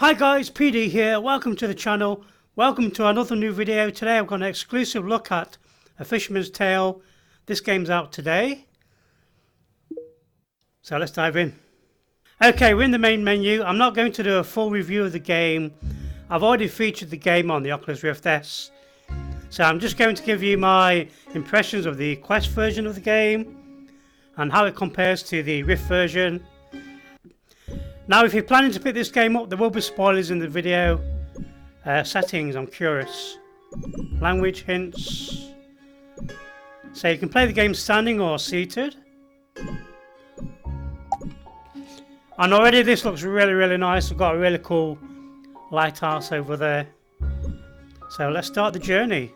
Hi guys, PD here. Welcome to the channel. Welcome to another new video. Today I've got an exclusive look at A Fisherman's Tale. This game's out today. So let's dive in. Okay, we're in the main menu. I'm not going to do a full review of the game. I've already featured the game on the Oculus Rift S. So I'm just going to give you my impressions of the Quest version of the game and how it compares to the Rift version. Now, if you're planning to pick this game up, there will be spoilers in the video. Settings, I'm curious. Language, hints. So you can play the game standing or seated. And already this looks really nice. We've got a really cool lighthouse over there. So let's start the journey.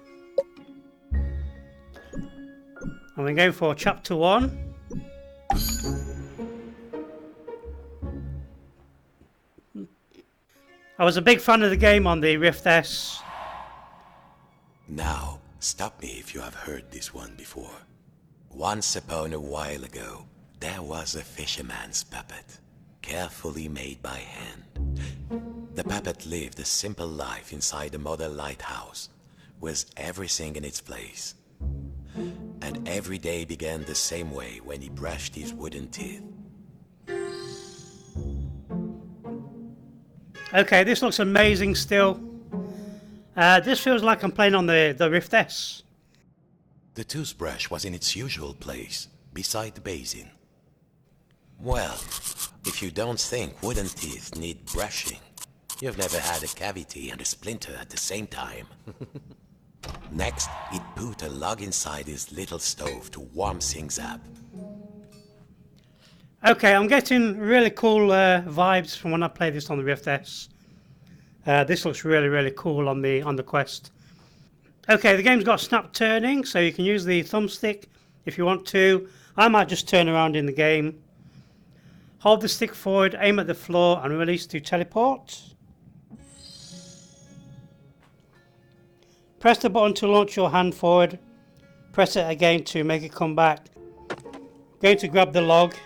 And we're going for chapter 1. I was a big fan of the game on the Rift S. Now, stop me if you have heard this one before. Once upon a while ago, there was a fisherman's puppet, carefully made by hand. The puppet lived a simple life inside a model lighthouse, with everything in its place. And every day began the same way when he brushed his wooden teeth. Okay, this looks amazing still. This feels like I'm playing on the Rift S. The toothbrush was in its usual place, beside the basin. Well, if you don't think wooden teeth need brushing, you've never had a cavity and a splinter at the same time. Next, he'd put a log inside his little stove to warm things up. Okay, I'm getting really cool vibes from when I played this on the Rift S. This looks really cool on the Quest. Okay, the game's got snap turning, so you can use the thumbstick if you want to. I might just turn around in the game. Hold the stick forward, aim at the floor, and release to teleport. Press the button to launch your hand forward. Press it again to make it come back. I'm going to grab the log.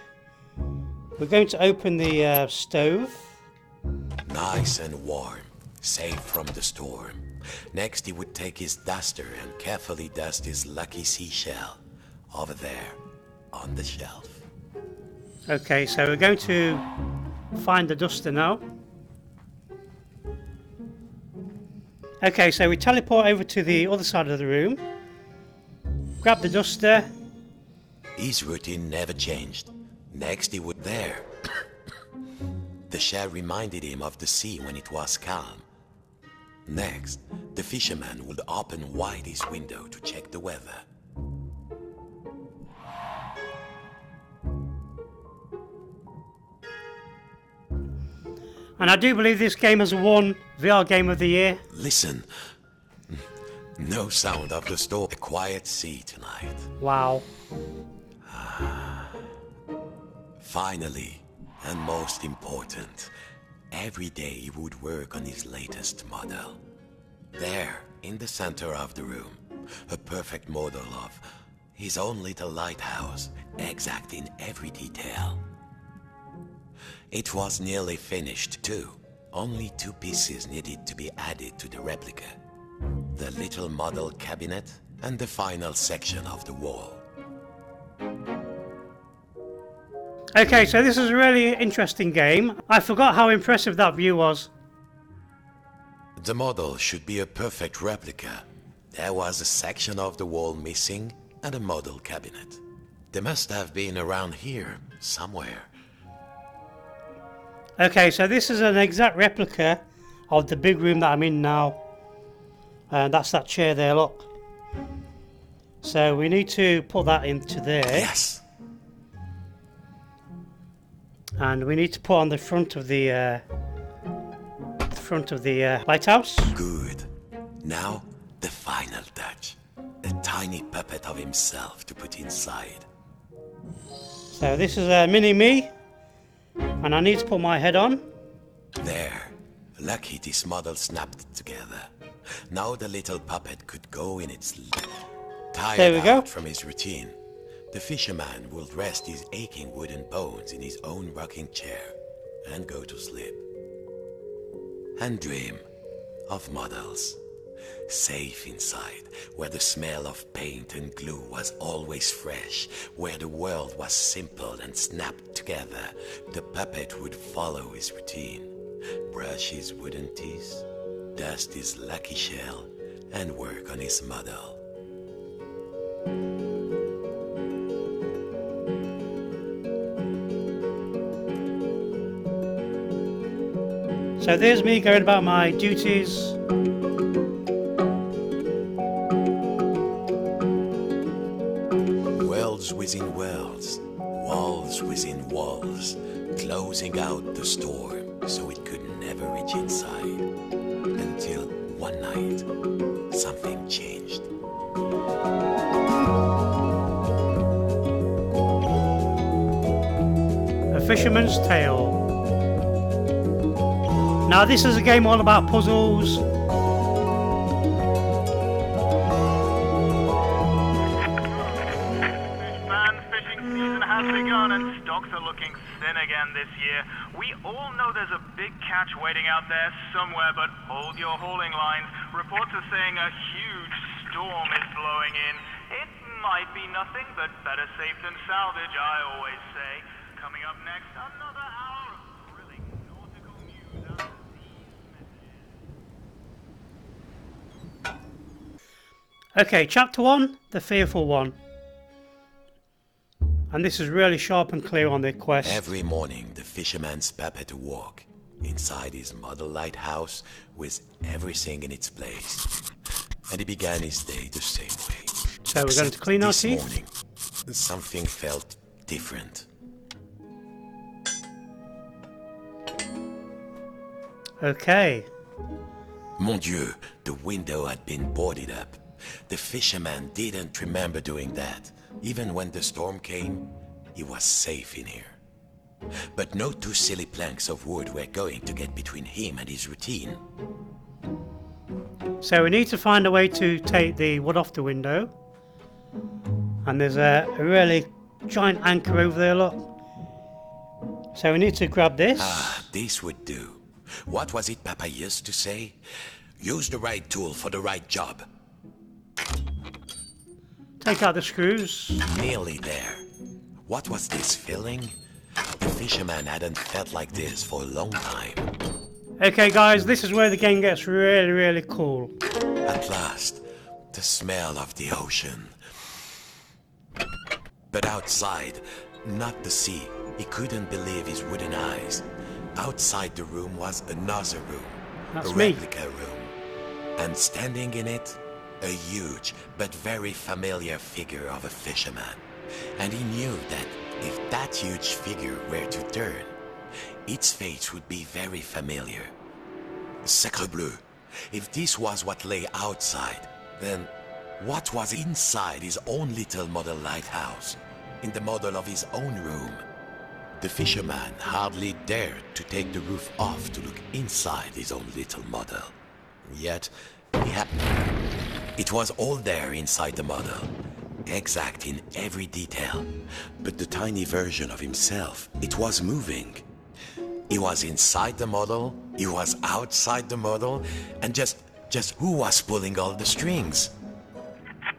We're going to open the stove. Nice and warm, safe from the storm. Next, he would take his duster and carefully dust his lucky seashell over there on the shelf. Okay, so we're going to find the duster now. Okay, so we teleport over to the other side of the room. Grab the duster. His routine never changed. Next, he would there. The shell reminded him of the sea when it was calm. Next, the fisherman would open wide his window to check the weather. And I do believe this game has won VR Game of the Year. Listen. No sound of the storm. A quiet sea tonight. Wow. Finally, and most important, every day he would work on his latest model. There, in the center of the room, a perfect model of his own little lighthouse, exact in every detail. It was nearly finished too. Only 2 pieces needed to be added to the replica. The little model cabinet and the final section of the wall. Okay, so this is a really interesting game. I forgot how impressive that view was. The model should be a perfect replica. There was a section of the wall missing and a model cabinet. They must have been around here, somewhere. Okay, so this is an exact replica of the big room that I'm in now. And that's that chair there, look. So we need to put that into there. Yes! And we need to put on the front of the lighthouse. Good. Now, the final touch. A tiny puppet of himself to put inside. So this is a mini me. And I need to put my head on. There. Lucky this model snapped together. Now the little puppet could go in its... Tired out from his routine, the fisherman will rest his aching wooden bones in his own rocking chair and go to sleep. and dream of models. Safe inside, where the smell of paint and glue was always fresh, where the world was simple and snapped together, the puppet would follow his routine. Brush his wooden teeth, dust his lucky shell, and work on his model. So there's me going about my duties. Worlds within worlds, walls within walls, closing out the storm so it could never reach inside. Until one night, something changed. A Fisherman's Tale. Now this is a game all about puzzles. Fishing season has begun and stocks are looking thin again this year. We all know there's a big catch waiting out there somewhere, but hold your hauling lines. Reports are saying a huge storm is blowing in. It might be nothing, but better safe than salvage, I always say. Coming up next, another hour of thrilling nautical news out of the Okay, chapter 1, The Fearful One. And this is really sharp and clear on the quest. Every morning, the fisherman's puppet awoke inside his model lighthouse with everything in its place. And he began his day the same way. So we're going to clean our teeth. This morning, something felt different. Okay. Mon Dieu, the window had been boarded up. The fisherman didn't remember doing that. Even when the storm came, he was safe in here. But no two silly planks of wood were going to get between him and his routine. So we need to find a way to take the wood off the window. And there's a really giant anchor over there, look. So we need to grab this. Ah, this would do. What was it Papa used to say? Use the right tool for the right job. Take out the screws. Nearly there. What was this feeling? The fisherman hadn't felt like this for a long time. Okay guys, this is where the game gets really, really cool. At last, the smell of the ocean. But outside, not the sea. He couldn't believe his wooden eyes. Outside the room was another room. That's a me. replica room. And standing in it, a huge but very familiar figure of a fisherman. And he knew that if that huge figure were to turn, its face would be very familiar. Sacre bleu! If this was what lay outside, then what was inside his own little model lighthouse, in the model of his own room? The fisherman hardly dared to take the roof off to look inside his own little model. Yet, he had... It was all there inside the model, exact in every detail. But the tiny version of himself, it was moving. He was inside the model, he was outside the model, and just who was pulling all the strings? Just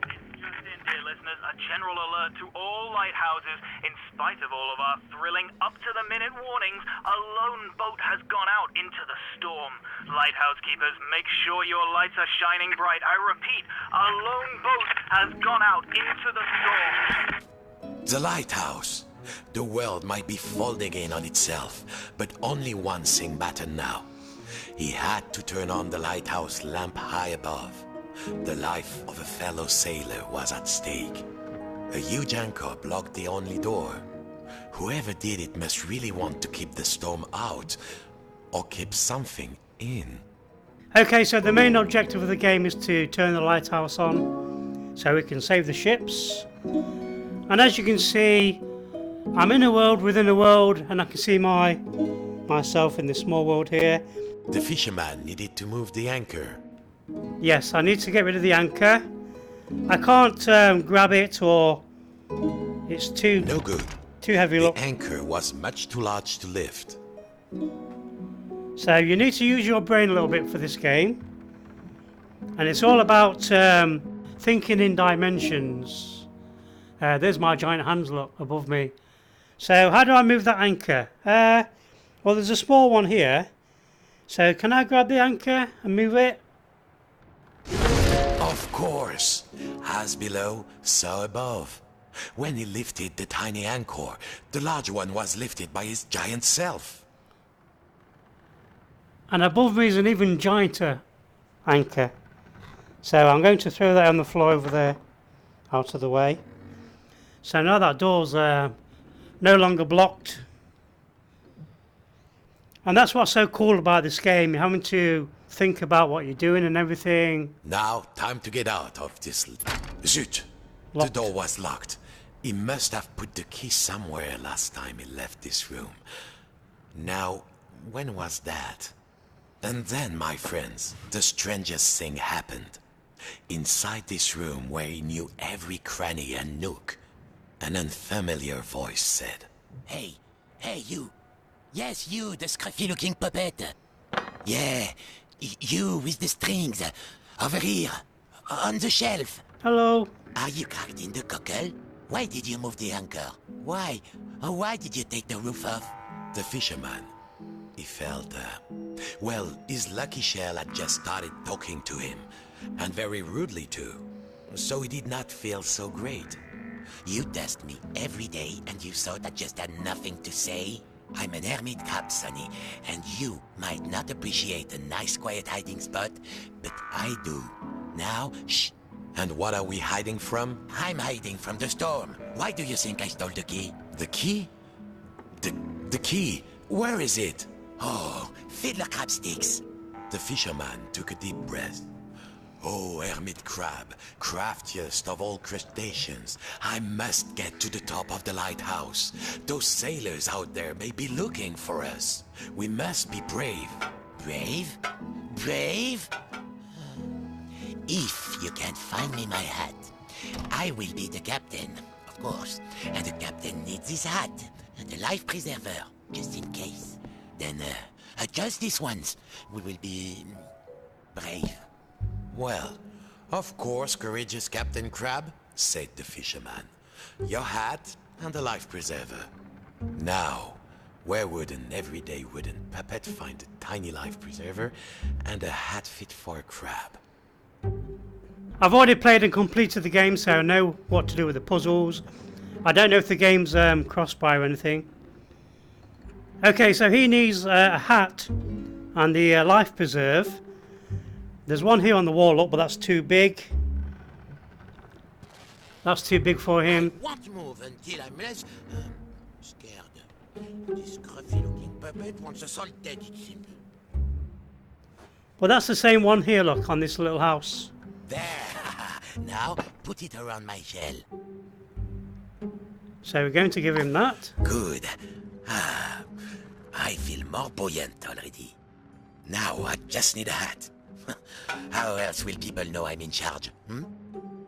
in, dear listeners, a general alert to all lighthouses. In spite of all of our thrilling, up-to-the-minute warnings, a lone boat has gone out into the storm. Lighthouse keepers, make sure your lights are shining bright. I repeat, a lone boat has gone out into the storm. The lighthouse. The world might be folding in on itself, but only one thing mattered now. He had to turn on the lighthouse lamp high above. The life of a fellow sailor was at stake. A huge anchor blocked the only door. Whoever did it must really want to keep the storm out, or keep something in. Okay, so the main objective of the game is to turn the lighthouse on so we can save the ships. And as you can see, I'm in a world within a world, and I can see myself in this small world here. The fisherman needed to move the anchor. Yes, I need to get rid of the anchor. I can't grab it, or it's too No good. heavy. Look. The anchor was much too large to lift. So you need to use your brain a little bit for this game. And it's all about thinking in dimensions. There's my giant hands, look, above me. So how do I move that anchor? Well, there's a small one here. So can I grab the anchor and move it? Of course. As below, so above. When he lifted the tiny anchor, the large one was lifted by his giant self. And above me is an even gianter anchor. So I'm going to throw that on the floor over there, out of the way. So now that door's no longer blocked. And that's what's so cool about this game. You're having to think about what you're doing and everything. Now, time to get out of this... Zut! Locked. The door was locked. He must have put the key somewhere last time he left this room. Now, when was that? And then, my friends, the strangest thing happened. Inside this room where he knew every cranny and nook, an unfamiliar voice said, Hey, you. Yes, you, the scruffy-looking puppet. Yeah, you with the strings. Over here, on the shelf. Hello. Are you cracked in the cockle? Why did you move the anchor? Why? Oh, why did you take the roof off? The fisherman. He felt, well, his lucky shell had just started talking to him, and very rudely too, so he did not feel so great. You test me every day and you thought I just had nothing to say? I'm an hermit crab, Sonny, and you might not appreciate a nice quiet hiding spot, but I do. Now, shh. And what are we hiding from? I'm hiding from the storm. Why do you think I stole the key? The key? The key? Where is it? Oh, fiddler crab sticks. The fisherman took a deep breath. Oh, hermit crab, craftiest of all crustaceans, I must get to the top of the lighthouse. Those sailors out there may be looking for us. We must be brave. Brave? Brave? If you can't find me my hat, I will be the captain, of course. And the captain needs his hat, and a life preserver, just in case. Then, just this once, we will be... brave. Well, of course, courageous Captain Crab, said the fisherman. Your hat and a life preserver. Now, where would an everyday wooden puppet find a tiny life preserver and a hat fit for a crab? I've already played and completed the game, so I know what to do with the puzzles. I don't know if the game's cross-buy or anything. Okay, so he needs a hat and the life preserve. There's one here on the wall, look, but that's too big. That's too big for him. I won't move until I'm less... scared. This scruffy-looking puppet wants us all dead, it seems. But that's the same one here, look, on this little house. There! Now, put it around my shell. So we're going to give him that. Good. I feel more buoyant already. Now, I just need a hat. How else will people know I'm in charge?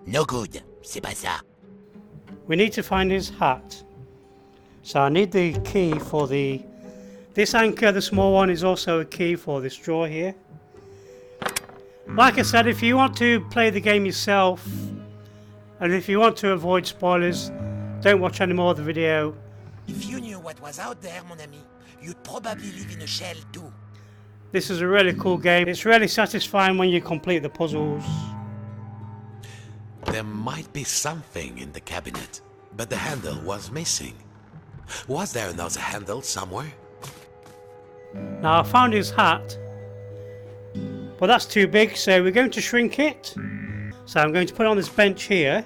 No good. C'est pas ça. We need to find his hat. So I need the key for the... This anchor, the small one, is also a key for this drawer here. Like I said, if you want to play the game yourself, and if you want to avoid spoilers, don't watch any more of the video. If you knew what was out there, mon ami, you'd probably live in a shell too. This is a really cool game. It's really satisfying when you complete the puzzles. There might be something in the cabinet, but the handle was missing. Was there another handle somewhere? Now I found his hat, but that's too big, so we're going to shrink it. So I'm going to put it on this bench here,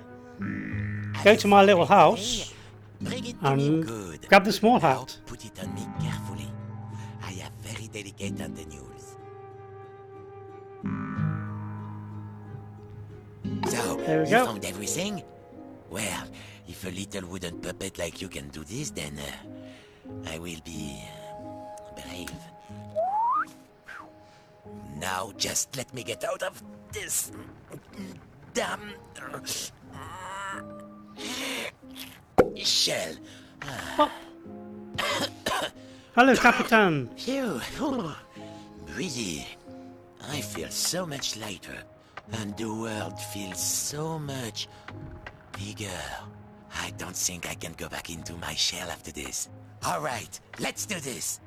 go to my little house, and Good. grab the small Now, hat. put it on me carefully. I have very delicate antennules. So, There we you go. found everything? Well, if a little wooden puppet like you can do this, then I will be brave. Now, just let me get out of this damn shell. Hello, Capitan. Phew. Really, I feel so much lighter, and the world feels so much bigger. I don't think I can go back into my shell after this. All right, let's do this.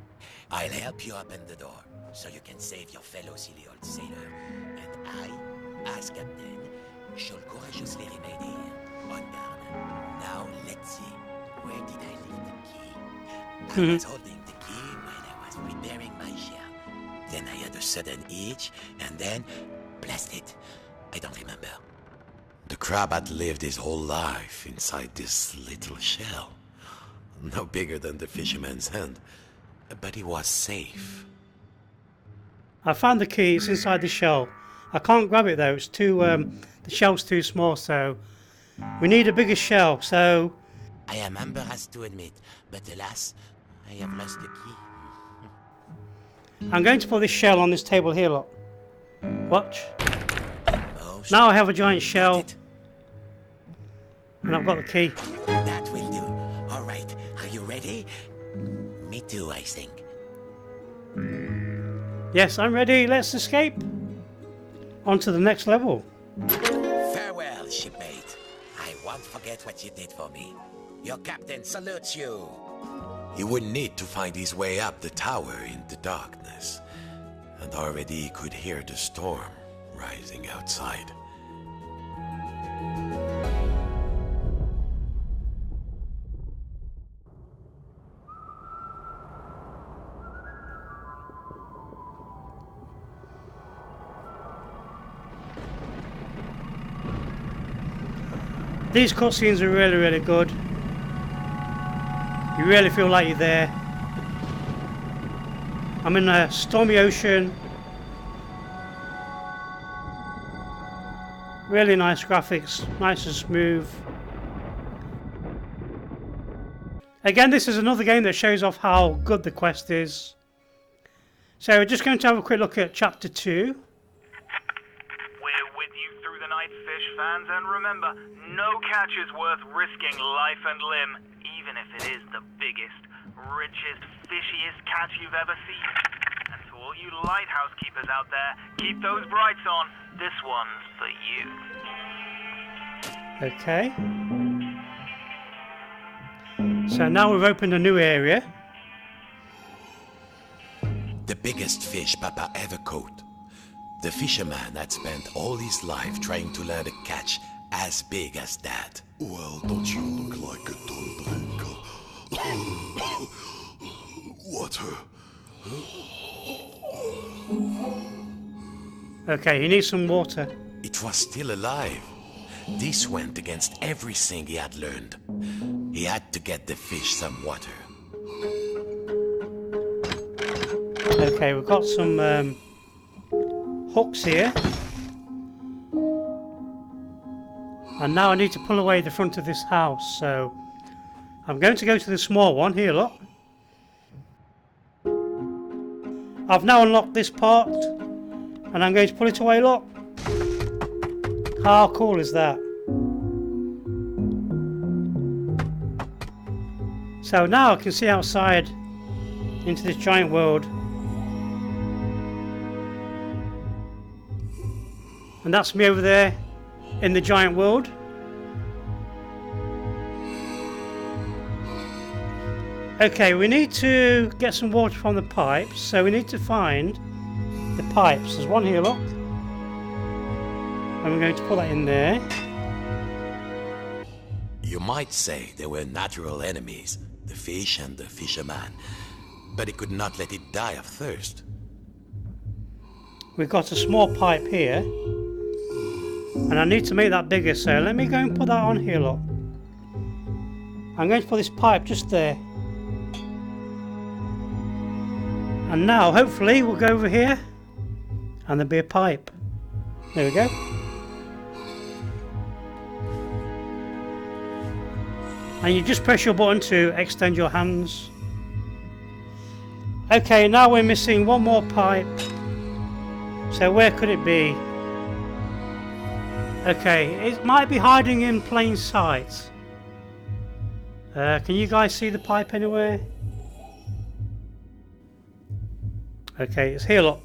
I'll help you open the door, so you can save your fellow silly old sailor. And I, as captain, shall courageously remain here, on guard. Now, let's see. Where did I leave the key? I was holding the key while I was preparing my shell. Then I had a sudden itch, and then... blast it. I don't remember. The crab had lived his whole life inside this little shell. No bigger than the fisherman's hand. But he was safe. I found the key, it's inside the shell. I can't grab it though, it's too, the shell's too small, so we need a bigger shell, so... I am embarrassed to admit, but alas, I have lost the key. I'm going to put this shell on this table here, look. Watch. Oh, Now I have a giant shell, and I've got the key. that will do. All right, are you ready? Me too, I think. Yes, I'm ready, let's escape. On to the next level. Farewell, shipmate. I won't forget what you did for me. Your captain salutes you. He would need to find his way up the tower in the darkness. And already he could hear the storm rising outside. These cutscenes are really, really good. You really feel like you're there. I'm in a stormy ocean. Really nice graphics, nice and smooth. Again, this is another game that shows off how good the quest is. So we're just going to have a quick look at Chapter 2. We're with you through the night, fish fans, and remember, no catch is worth risking life and limb, even if it is the biggest, richest, fishiest catch you've ever seen. And to all you lighthouse keepers out there, keep those brights on. This one's for you. Okay. So now we've opened a new area. The biggest fish Papa ever caught. The fisherman had spent all his life trying to learn a catch as big as that. Well, don't you look like a ton water? Okay, he needs some water. It was still alive. This went against everything he had learned. He had to get the fish some water. Okay, we've got some hooks here. And now I need to pull away the front of this house, so I'm going to go to the small one here, look. I've now unlocked this part, and I'm going to pull it away, look. How cool is that? So now I can see outside into this giant world. And that's me over there in the giant world. Okay, we need to get some water from the pipes, so we need to find the pipes. There's one here, look. And we're going to put that in there. You might say they were natural enemies, the fish and the fisherman, but he could not let it die of thirst. We've got a small pipe here, and I need to make that bigger, so let me go and put that on here, look. I'm going to put this pipe just there. And now, hopefully, we'll go over here, and there'll be a pipe. There we go. And you just press your button to extend your hands. Okay, now we're missing one more pipe. So where could it be? Okay, it might be hiding in plain sight. Can you guys see the pipe anywhere? Okay, it's here, look.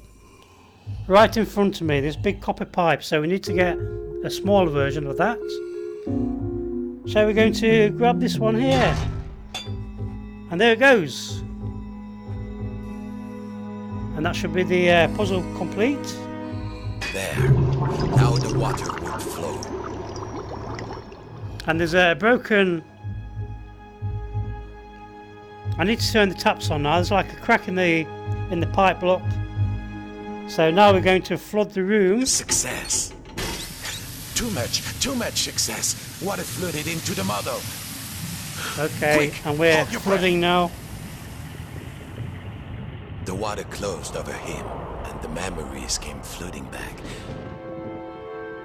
right in front of me, this big copper pipe, so we need to get a smaller version of that. So we're going to grab this one here, and there it goes. And that should be the puzzle complete. There. Now the water will flow. And there's a broken... I need to turn the taps on now. There's like a crack in the pipe look. So now we're going to flood the room. Success. Too much success. Water flooded into the model. Okay, Quick, and we're hold your flooding now. The water closed over him, and the memories came flooding back.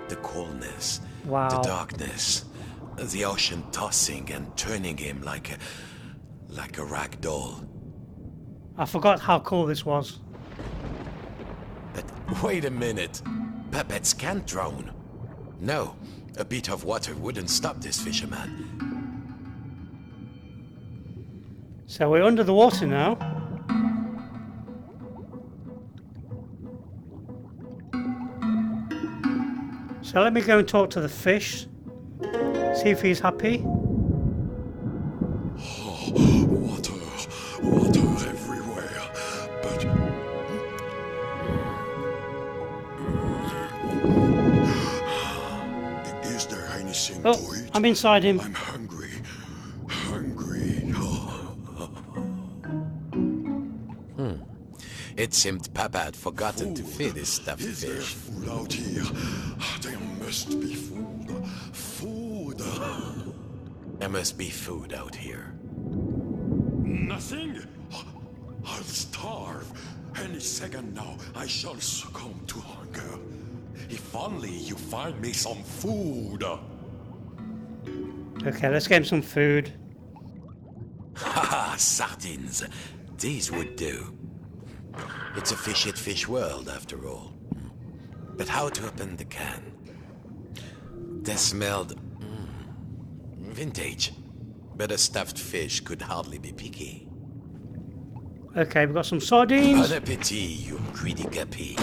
The coldness, Wow. the darkness, the ocean tossing and turning him like a rag doll. I forgot how cool this was. But wait a minute. Puppets can't drown. No, a bit of water wouldn't stop this fisherman. So we're under the water now. So let me go and talk to the fish. See if he's happy. Water everywhere. But is there anything to Oh, eat? I'm inside him. I'm hungry. It seemed Papa had forgotten to feed his stuffed Is there fish. food out here? There must be food. Food. There must be food out here. Nothing? I'll starve. Any second now, I shall succumb to hunger. If only you find me some food. Okay, let's get him some food. Haha, sardines. These would do. It's a fish world, after all. But how to open the can? They smelled... vintage. But a stuffed fish could hardly be picky. Okay, we've got some sardines. Bon appétit, you greedy guppy.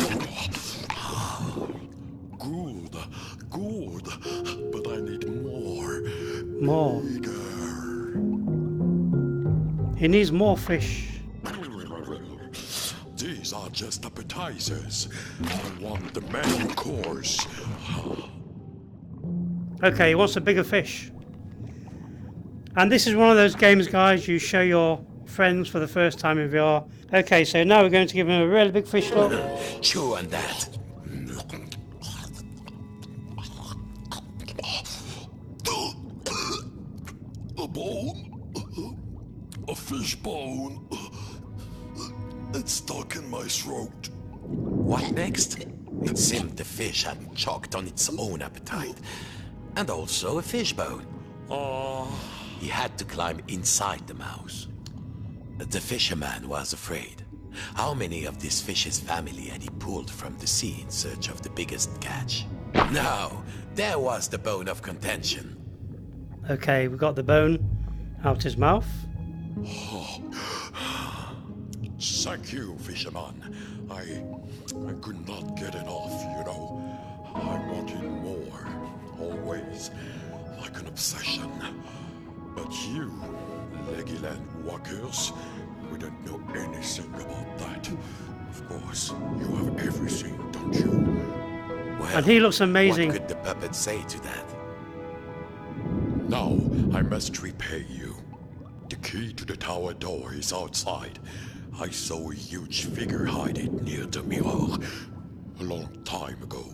Good. But I need more. More. Bigger. He needs more fish. These are just appetizers. I want the main course. Okay, he wants a bigger fish. And this is one of those games, guys, you show your friends for the first time in VR. Okay, so now we're going to give him a really big fish look. Chew on that. A bone? A fish bone? It's stuck in my throat. What next? It seemed the fish had choked on its own appetite. And also a fish bone. He had to climb inside the mouse. The fisherman was afraid. How many of this fish's family had he pulled from the sea in search of the biggest catch? Now, there was the bone of contention. Okay, we've got the bone out his mouth. Thank you, fisherman. I could not get enough, you know. I wanted more, always, like an obsession. But you, Legoland walkers, wouldn't know anything about that. Of course, you have everything, don't you? Well, And he looks amazing. What could the puppet say to that? Now, I must repay you. The key to the tower door is outside. I saw a huge figure hiding near the mirror a long time ago.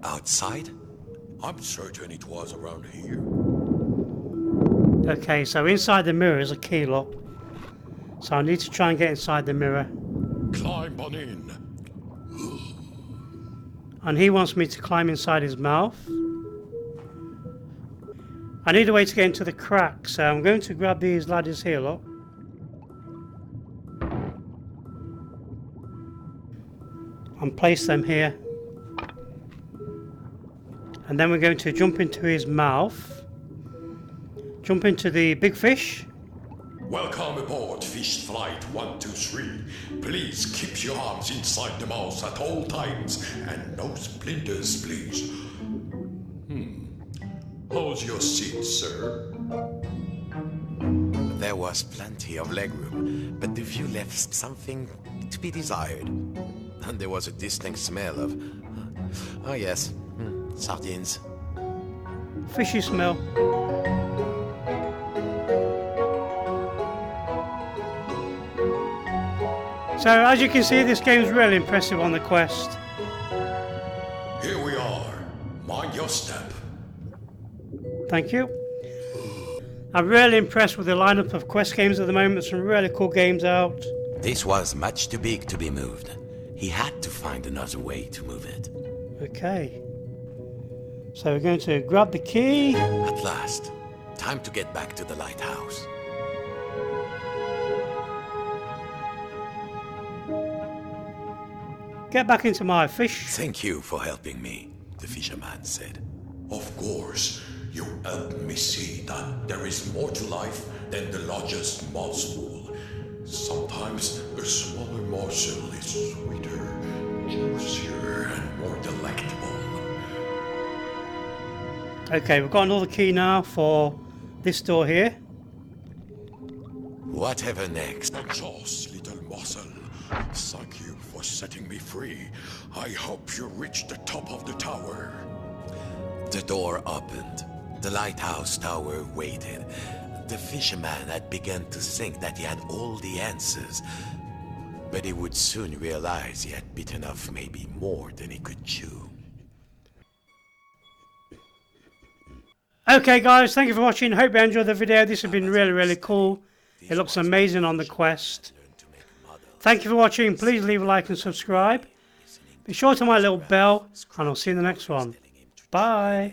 Outside? I'm certain it was around here. Okay, so inside the mirror is a key lock. So I need to try and get inside the mirror. Climb on in. And he wants me to climb inside his mouth. I need a way to get into the crack, so I'm going to grab these ladders here, look. And place them here. And then we're going to jump into his mouth. Jump into the big fish. Welcome aboard Fish Flight 123. Please keep your arms inside the mouth at all times and no splinters, please. How's your seat, sir? There was plenty of legroom, but the view left something to be desired. And there was a distinct smell of... oh yes, sardines. Fishy smell. So as you can see, this game's really impressive on the Quest. Here we are. Mind your step. Thank you. I'm really impressed with the lineup of Quest games at the moment. Some really cool games out. This was much too big to be moved. He had to find another way to move it. Okay. So we're going to grab the key. At last, time to get back to the lighthouse. Get back into my fish. Thank you for helping me, the fisherman said. Of course, you helped me see that there is more to life than the largest mouthful. Sometimes a smaller morsel is sweeter, juicier, and more delectable. Okay, we've got another key now for this door here. Whatever next. Just little morsel. Thank you for setting me free. I hope you reach the top of the tower. The door opened. The lighthouse tower waited. The fisherman had begun to think that he had all the answers, but he would soon realize he had bitten off maybe more than he could chew. Okay guys, thank you for watching. Hope you enjoyed the video. This has been really cool. It looks amazing on the Quest. Thank you for watching. Please leave a like and subscribe. Be sure to my little bell, and I'll see you in the next one. Bye.